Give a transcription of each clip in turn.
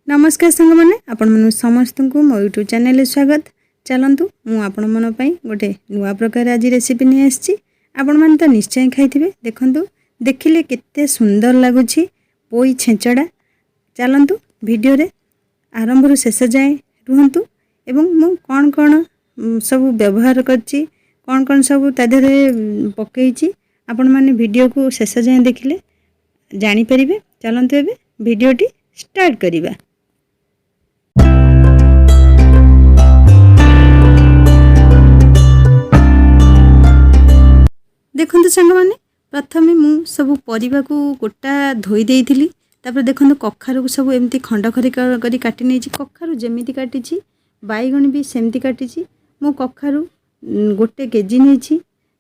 नमस्कार सांग मैंने आपण मन समस्त को मो यूट्यूब चैनल स्वागत। चलतु मु आपण मन गोटे नुआ प्रकार आज रेसिपी नहीं आसी। आपण मैंने तो निश्चय खाई देखु देखिले केते सुंदर लगुच पोई छेचड़ा। चलतु वीडियो रे आरंभ रु शेष जाए रुहतु एवं मु कौन कौन सब व्यवहार करची कौन कौन सब तादे पकई आपण मैंने वीडियो को शेष जाए देखिले जानी परिबे। चलतु एबे वीडियोटी स्टार्ट करिबा। देखु सांग मैंने प्रथम मु सब परिवा को गोटा धोई देइथिली। तापर देखु कखारु को सब एमती खंड खरी करी काटी नहीं। कखारु जेमिति काटी बैगण भी सेमती काटी। मु कखारु गोटे केजी नहीं।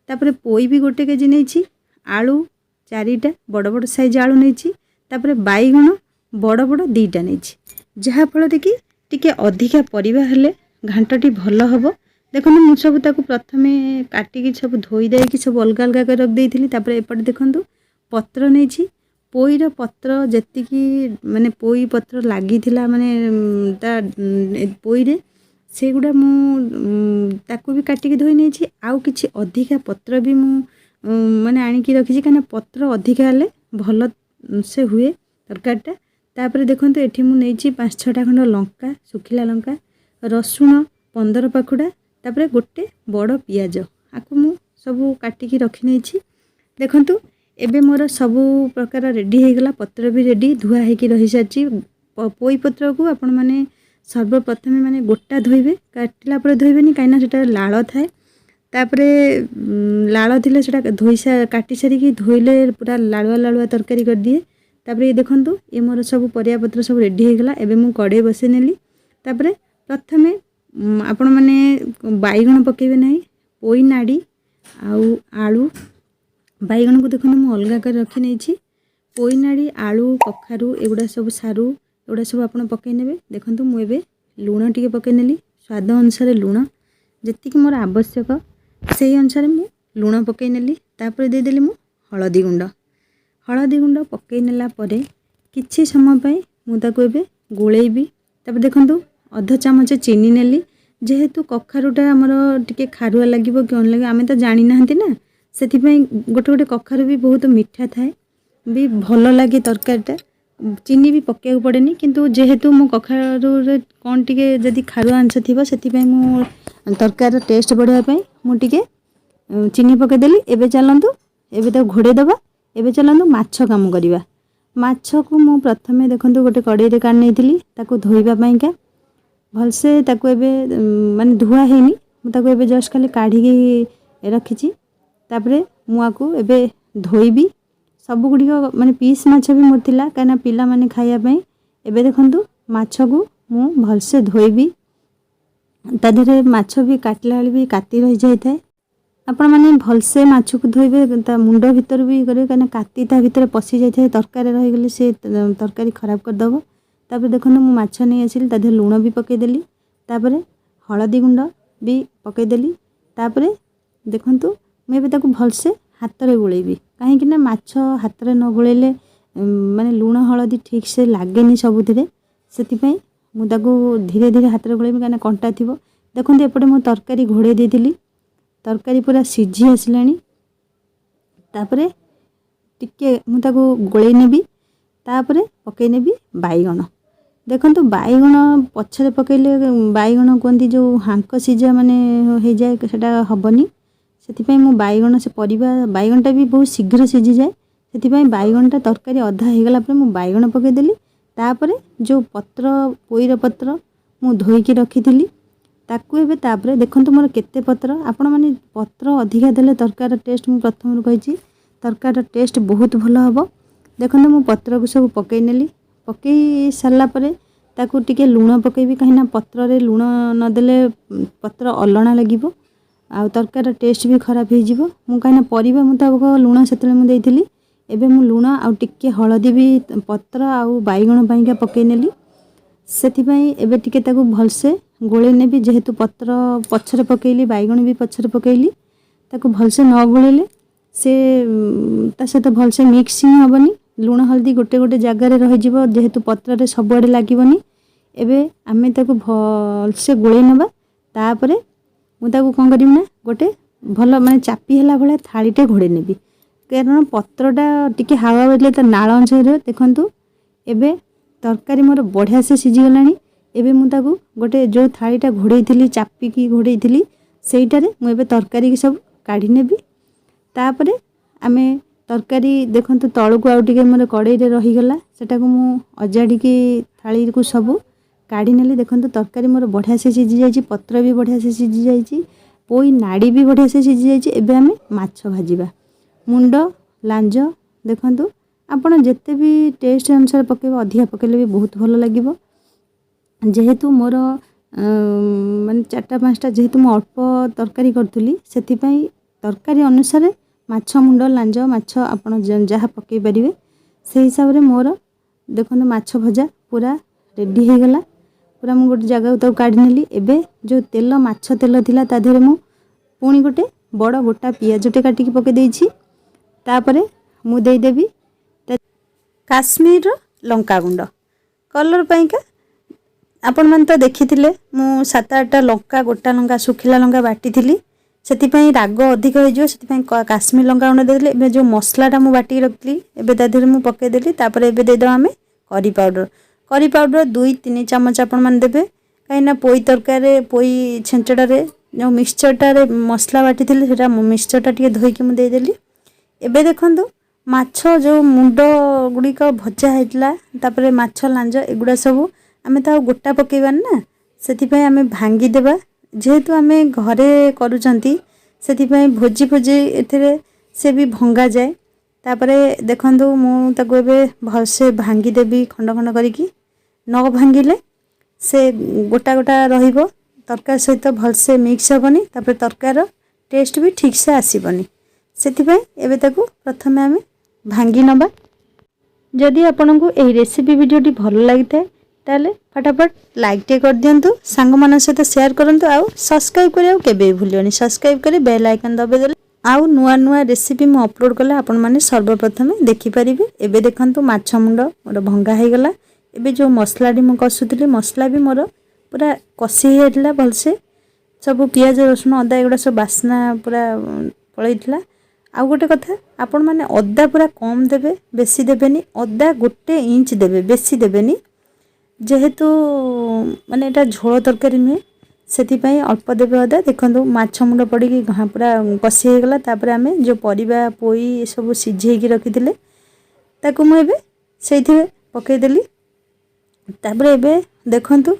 तापर पोई भी गोटे केजी नहीं। आलू चारिटा बड़ बड़ साइज आलू नहीं। तापर बैगण बड़ बड़ दीटा नहीं। जहाँ फल कि टिके अधिका परिवा हेले घांटटी भल हम। देखो मु सब ताकू प्रथमे काटिकी सब धोई देकी सब अलग अलग कर रख देइथिली। तापर एपटे देखंतु पत्र नहीं। पोईर पत्र जेतिकी माने पोई पत्र लागी थिला माने ता पोई रे सेगुडा मु ताकू भी काटिकी धोई नहीं। आउ किछि अधिका पत्र भी मु माने आनिकी रखिछि काना पत्र अधिका हेले भल से हुए तरकारीटा। तापर देखंतु एठी मु नेछि 5-6टा खंड लंका सुखिला लंका रसुण 15 पाखुडा तापर गोटे बड़ पियाज आकु मु सब काटिकी रखी नहीं। देखंतु एबे मोर सबु प्रकार रेडी हो गला। पत्र भी रेडी धुआ होगी रही सारी। पोई पत्र को आपण माने सर्वप्रथम माने गोटा धोइबे काटिला पर धोइबेनी काइना सेटा लाळ थाए। तापरे लाळ थिले सेटा धोई काटी सारी की धोइले पूरा लाळुआ लाळुआ तरकारी कर दिए। तापरे ये देखंतु ये मोर सब परिया पत्र सब रेडी हो गला। एबे मु कड़े बसे नेली। तापरे प्रथमे आपण माने बैगण पकेबे नहीं। पोई नाड़ी आउ आलू बैगण को देखो मु अलग कर रखी नहीं। पोई नाड़ी आलू कखारू एगुड़ा सब सारू एगुड़ा सब आपण पकई नेबे। देखंतु मु एबे लूण टिके पकई नेली स्वाद अनुसार लूण जेतिकी मोर आवश्यक सेही अनुसार मु लूण पकई नेली। तापर दे देली मु हळदी गुंड पकई नेला परे किछि समय पई मु ताको एबे गोळेइबी। तापर देखंतु अध चामच चीनी नेली। जेहेतु कखारुटा आमर टिके खारुआ लगे कि लगे आम तो जानी ना से गोटे गोटे कखारु भी बहुत मीठा थाए भी भल लगे तरकारीटा। चीनी भी पकेक पड़ेनी किंतु जेहेतु मो कखारु कौन टिके जदि खारुआ अंश थी से मो तरकार टेस्ट बढ़ापी मुझे चीनी पकईदेली। एबे चलतु एबे तो घोड़े दबा। एबे चलतु माछ काम करवा। माछ को मु प्रथमे देखंतु गोटे कड़ाई रे काट नहीं ताको धोइबा पईका भलसे ताको एबे माने धुआ हेनी मु ताको एबे जस्ट खाली काढ़ी रखिछि। तापरे मुआको एबे धोइबी सब गुडी माने पीस माछ भी मोर थिला काना पिला माने खाइया पई। एबे देखंतु माछ को मु भलसे धोइबी। ता देरे माछ भी काटला भी काटी रहि जाय थाए। आपण माने भलसे माछ को धोइबे ता मुंड भीतर भी करे काना काटी ता भीतर पसी जाय थाए तरकारी रहि गेले से तरकारी खराब कर दबो। तापर देखो मु माछ नहीं आसिल तादे लूण भी पकईदेली। तापर हलदी गुंड भी पकईदेली। तापर देखंतु मुझे ताको भलसे हाथ रे गोलेबी कहीं ना माछ हाथ रे न गोलेले माने लूण हलदी ठीक से लागेनी सबुथिरे सेतिपई मु ताको धीरे धीरे हाथ रे गोलेबी काना कंटा थिबो। देखंतु एपटे मु तरकारी घोड़े देइथिली तरकारी पूरा सिझी आसिलानी। तापर टिके मु ताको गोले नेबी। तापर पकई नेबी बैगण। देखंतु बैगण पछरे पकईले बैगण कहती जो हांक सीझा माने हो जाए सेटा हबनी। सेतिपई मु बैगण से परिबा बैगणटा भी बहुत शीघ्र सीझी जाए। सेतिपई बैगणटा तरकारी अधा हो गला पर मु बैगण पकईदेली। तापर जो पत्र पोईर पत्र मु धोईकी रखिथिली ताकू एबे तापर देखंतु मोर केते पत्र आपण माने पत्र अधिका देले तरकार टेस्ट मु प्रथम कहिछि तरकार टेस्ट बहुत भल हबो। देखंतु मु पत्र को सब पकई नेली। पकई सारा परे ताकू टिके लूण पकईबी कहीं पत्र रे लूण नदेले पत्र अलणा लगिबो आ तरकार टेस्ट भी खराब हो जिवो। मु कहीं परिबा मुताबक लूण सेतले मु देइथिली। एबे मु लूण आ टिके हळदी भी पत्र आउ बैगण पाइका पकई नेली। सेतिपई एबे टिके ताकू भलसे गोळे नेबी। जेहेतु पत्र पछरे पकईली बैगण भी पछरे पकईली ताकू भलसे न गोळेले से ता सहित भलसे मिक्सिंग हबनी। लूण हल्दी गोटे गोटे जगार रही जेहेतु पत्र रे सबुआडे लागोनी एबे आमे ताकू भलसे गोळेई नबा तापरे मु ताकू कोन करिम ना गोटे भल माने चापी हला भले थाळीटे घोड़े नेबी कारण पत्रटा टिके हावा बजले त नाळ अंश रे देखंतु एबे तरकारी मोर बढ़िया से सिझी गलानी एबे मु ताकू गोटे जो थाळीटा घोड़ेई थिली चापी की घोड़ेई थिली सेइटारे मु एबे तरकारी की सब काढी नेबी तापरे आमे तरकारी देखंतु तळकू आउ टिके मोर कड़ाई रे रही गला सेटा को मु अजाडी की थाली को सब काढी नेली देखंतु तरकारी मोर बढ़िया से सिझी जाईची पत्र भी बढ़िया से सिझी जाईची पोई नाड़ी भी बढ़िया से सिझी जाईची एबे आमे माछ भाजीबा मुंड लांज देखंतु आपण जेते भी टेस्ट अनुसार पकेबा अधिका पकेले भी बहुत भलो लागिबो जेहेतु मोर माने 4-5टा जेहेतु मु अल्प तरकारी करथुली सेथि पई तरकारी अनुसार माछ मुंड लांज माछ आपण जहा पकई परिवे से हिसाब रे मोर देखंतु माछ भजा पूरा रेडी हे गला पूरा मु गोटे जगह तो काढी नेली एबे जो तेल माछ तेल थिला ता देरे मु पुणी गोटे बड़ गोटा पियाजटे काटिकी पके देइछि तापरे मु देई देबी काश्मीर लंका गुंड कलर पाइका आपण मन तो देखिथिले मु 7-8टा लंका गोटा लंका सुखिला लंका बाटी थिली सेतिपई राग अधिक हो जो सेतिपई काश्मीर लंका गुंड देले एबे जो मसलाटा मु बाटी रखली एबे ता देरे मु पके देली तापरे एबे दे दो हमें करी पाउडर 2-3 चम्मच आपण मन देबे काइना पोई तरकारी पोई छेंचडा रे जो मिक्सचरटा रे मसला बाटी थिले सेटा मिक्सचरटा टिके धोई के मु दे देली एबे देखंतु माछ जो मुंड गुडी का भजा हेतला तापरे माछ लांज एगुडा सब आमे ता गोटा पकेबान ना सेतिपई आमे भांगी देबा जेहेतु आमे घरे करूचंती सेतिपई भोजी भोजी एथिरे से भी भंगा जाए तापरे देखंतु मु ताको एबे भलसे भांगी देबी खंड खंड करिकी न भांगिले से गोटा गोटा रहिबो तरकारी सहित भलसे मिक्स हेबनी तापरे तरकार टेस्ट भी ठीक से आसीबनी सेतिपई एबे ताको प्रथमे आमे भांगी नबा जदि आपनको एही रेसिपी वीडियोटी भलो लागिथाय ताले फटाफट लाइक टे कर दियंतु सांग मन सहित शेयर करंतु आउ सब्सक्राइब करियो केबे भूलियोनी सब्सक्राइब करी बेल आइकन दबे देले आउ नुआ नुआ रेसिपी मु अपलोड कले आपण माने सर्वप्रथमे देखि परिबे एबे देखंतु माछ मुंड मोर भंगा हे गला एबे जो मसला डी मु कसुतली मसला भी मोर पूरा कसी हेतला भलसे सब पियाज रसुन अदा एगुडा सब बासना पूरा पळैतला आ गोटे कथा आपण माने अदा पूरा कम देबे बेसी देबेनी अदा 1 इंच देबे बेसी देबेनी जेहेतु माने एटा झोल तरकारी नुहे सेतिपई अल्प देबे अदा देखंतु माछ मुंड पड़ी पूरा कसी हे गला तापर आमे जो परिबा पोई सब सिझे की रखिथिले ताकू मु एबे सेइथिबे पके देली तापर एबे देखंतु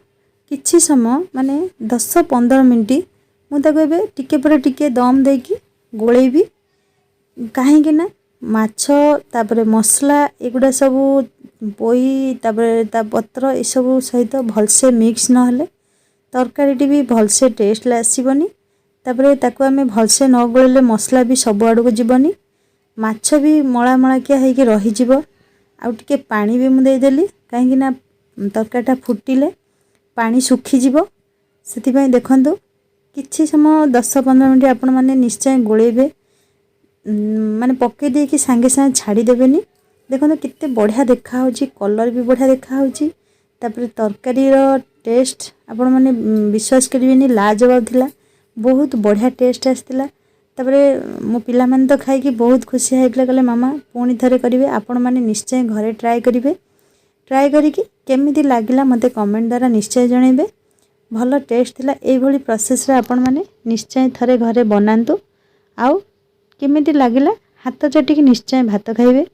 किछि समय माने 10-15 मिनिट मु ताकू एबे टिके पर टिके दम देकी गोळेबी काहे कि ना माछ तापर मसला एगुडा सब पोई तापर ता पत्र ए सब सहित भलसे मिक्स न हले तरकारी भी भलसे टेस्ट आसीबनी तापर ताकू आमे भलसे न गोळले मसला भी सब आडू को जीवनी माछ भी मळा मळा किया हे कि रही जीवो आ टिके पानी भी मु दे देली काहे कि ना तरकारीटा फुटिले पानी सुखी जीवो सेतिपई देखंतु किछि समय 10-15 मिनिट आपण माने निश्चय गोळेबे माने पके दे कि संगे संगे छाड़ी देबेनी देखो कितने बढ़िया देखा होची कलर भी बढ़िया देखा होची तापर तरकारी रो टेस्ट आपण माने विश्वास करिवेनी लाजवाब थिला बहुत बढ़िया टेस्ट आस्तिला तापर मो पिला माने तो खाई कि बहुत खुशी हेतले कहले मामा पुणी थरे करिवे आपण माने निश्चय घरे ट्राई करिवे ट्राई करी कि केमिति लागिला मते कमेंट द्वारा निश्चय जणैबे भलो टेस्ट थिला एई भली प्रोसेस रे आपण माने निश्चय थरे घरे बनांतु आउ केमिति लागिला हाथ चटिकी निश्चय भात खाइबे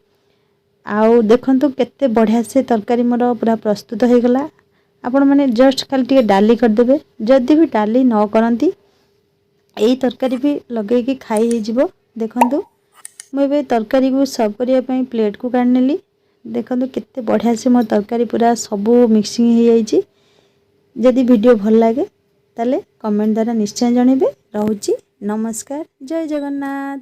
आउ देखंतु केते बढ़िया से तरकारी मोर पूरा प्रस्तुत हो गला आपण माने जस्ट खाली टिके डाली कर देबे जदी भी डाली न करंती एई तरकारी भी लगे कि खाई हे जिवो देखंतु मैं तरकारी को सर्व करिया पई प्लेट को काढ नेली देखंतु केते बढ़िया से मोर तरकारी पूरा सब मिक्सिंग हो जाइछि जदी वीडियो भल लागे ताले कमेंट द्वारा निश्चय जणेबे रहउछि नमस्कार जय जगन्नाथ।